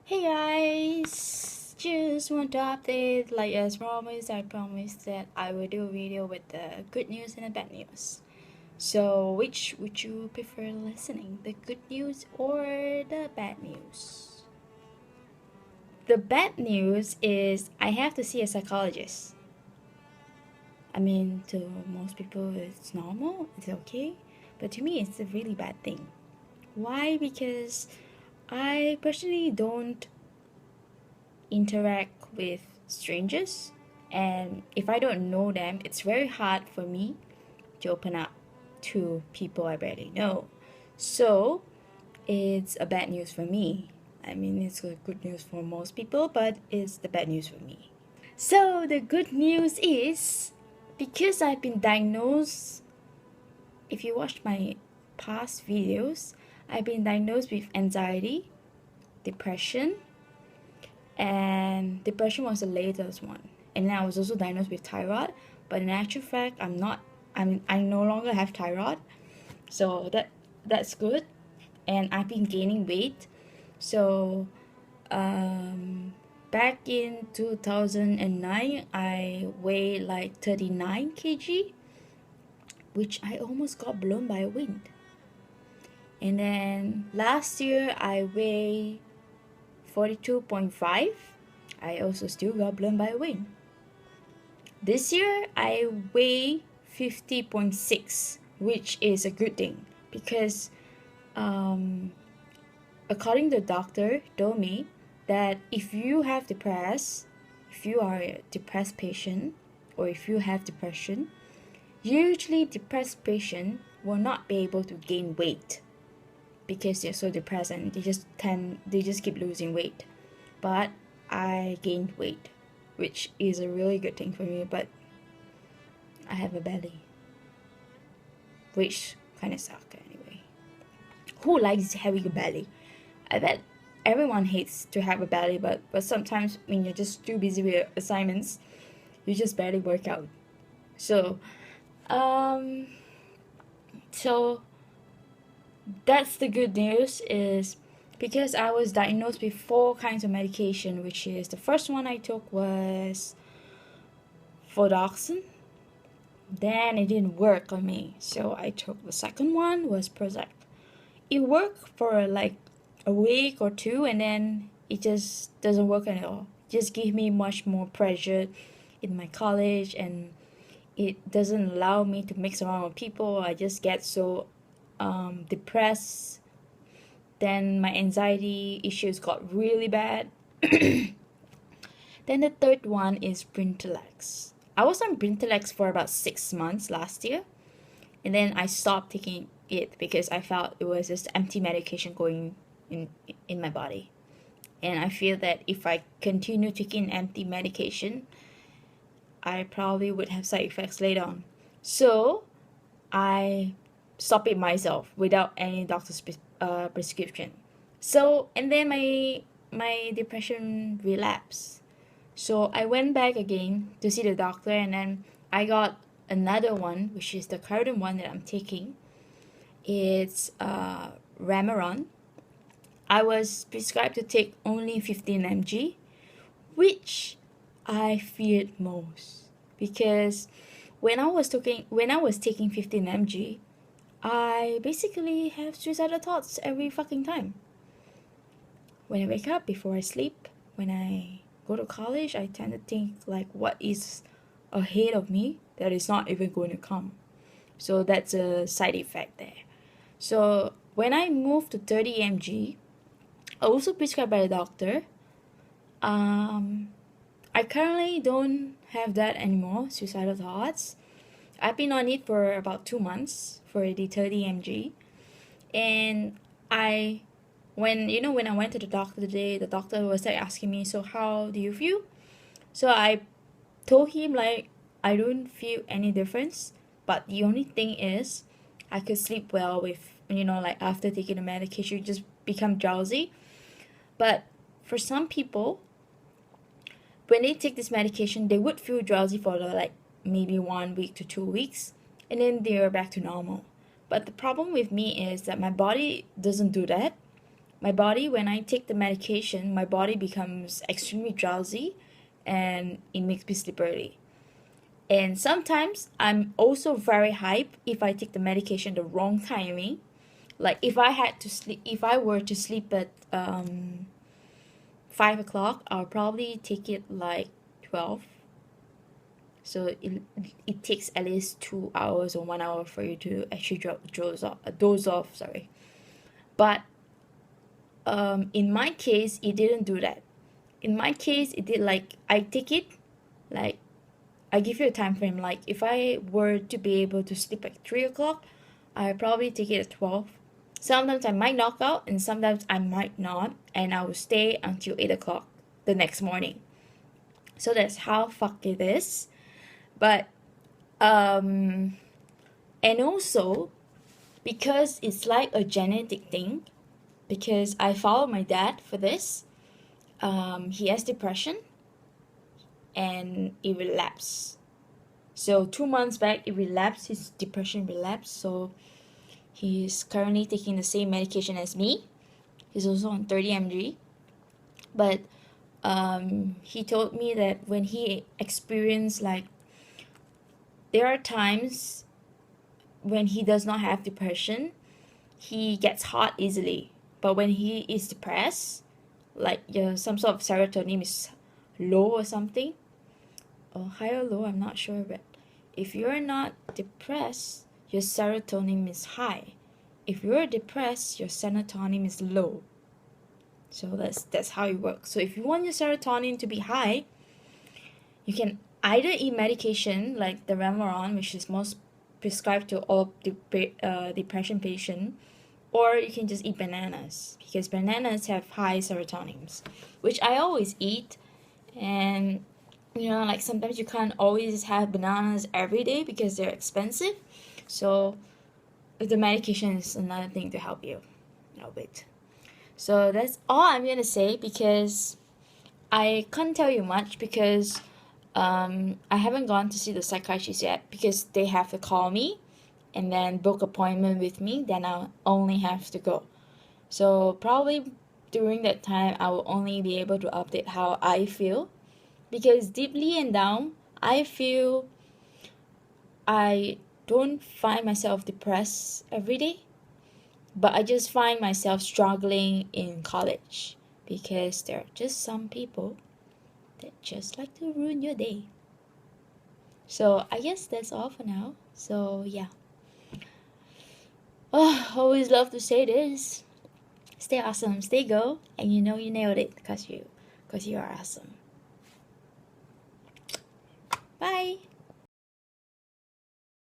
Hey guys, just want to update. Like as promised, I promised that I will do a video with the good news and the bad news. So, which would you prefer listening, the good news or the bad news? The bad news is I have to see a psychologist. I mean, to most people, it's normal, it's okay, but to me, it's a really bad thing. Why? Because I personally don't interact with strangers, and if I don't know them, it's very hard for me to open up to people I barely know. So it's a bad news for me. I mean, it's a good news for most people, but it's the bad news for me. So the good news is because I've been diagnosed, if you watched my past videos, I've been diagnosed with anxiety, depression, and depression was the latest one. And then I was also diagnosed with thyroid, but in actual fact, I no longer have thyroid, so that's good. And I've been gaining weight, so back in 2009, I weighed like 39 kg, which I almost got blown by a wind. And then last year, I weighed 42.5. I also still got blown by a wind. This year, I weigh 50.6, which is a good thing because according to the doctor told me that if you are a depressed patient, or if you have depression, usually depressed patient will not be able to gain weight because they're so depressed and they just keep losing weight. But I gained weight, which is a really good thing for me, but I have a belly, which kind of suck anyway. Who likes having a belly? I bet everyone hates to have a belly, but sometimes when you're just too busy with assignments, you just barely work out. So, um, so that's the good news is because I was diagnosed with 4 kinds of medication, which is the first one I took was Vodoxin. Then it didn't work on me, so I took the second one was Prozac. It worked for like a week or two, and then it just doesn't work at all. It just give me much more pressure in my college, and it doesn't allow me to mix around with people. I just get so depressed. Then my anxiety issues got really bad. Then the third one is Brintalex. I was on Brintalex for about 6 months last year, and then I stopped taking it because I felt it was just empty medication going in my body. And I feel that if I continue taking empty medication, I probably would have side effects later on. So I stopped it myself without any doctor's prescription. So and then my depression relapsed. So I went back again to see the doctor, and then I got another one, which is the current one that I'm taking. It's Remeron. I was prescribed to take only 15 mg, which I feared most because when I was taking 15 mg, I basically have suicidal thoughts every fucking time. When I wake up, before I sleep, when I go to college, I tend to think like what is ahead of me that is not even going to come. So that's a side effect there. So when I moved to 30 mg, also prescribed by a doctor, I currently don't have that anymore, suicidal thoughts. I've been on it for about 2 months for the 30 mg. And when I went to the doctor today, the doctor was like asking me, so how do you feel? So I told him like I don't feel any difference, but the only thing is I could sleep well with like after taking the medication, you just become drowsy. But for some people, when they take this medication, they would feel drowsy for like maybe 1 week to 2 weeks, and then they're back to normal. But the problem with me is that my body doesn't do that. my body, when I take the medication, my body becomes extremely drowsy and it makes me sleep early. And sometimes I'm also very hype if I take the medication the wrong timing. Like if I were to sleep at 5 o'clock, I'll probably take it like 12. So it takes at least 2 hours or 1 hour for you to actually doze off. Sorry, but in my case, it didn't do that. In my case, it did like I take it like I give you a time frame. Like if I were to be able to sleep at 3 o'clock, I probably take it at 12. Sometimes I might knock out, and sometimes I might not, and I will stay until 8 o'clock the next morning. So that's how fuck it is. But and also because it's like a genetic thing, because I follow my dad for this. He has depression and it relapsed. So 2 months back it relapsed, his depression relapsed. So he's currently taking the same medication as me. He's also on 30 mg. But he told me that when he experienced like there are times when he does not have depression, he gets hot easily. But when he is depressed, like some sort of serotonin is low or something, or high or low, I'm not sure, but if you're not depressed, your serotonin is high. If you're depressed, your serotonin is low. So that's how it works. So if you want your serotonin to be high, you can either eat medication like the Remeron, which is most prescribed to all depression patients, or you can just eat bananas, because bananas have high serotonins, which I always eat. And like sometimes you can't always have bananas every day because they're expensive. So the medication is another thing to help you out with. So that's all I'm gonna say, because I can't tell you much, because I haven't gone to see the psychiatrist yet, because they have to call me and then book appointment with me. Then I'll only have to go. So probably during that time I will only be able to update how I feel, because deeply and down I feel I don't find myself depressed every day, but I just find myself struggling in college, because there are just some people that just like to ruin your day. So I guess that's all for now. So yeah. Oh, always love to say this. Stay awesome, stay go, and you nailed it, because you are awesome. Bye.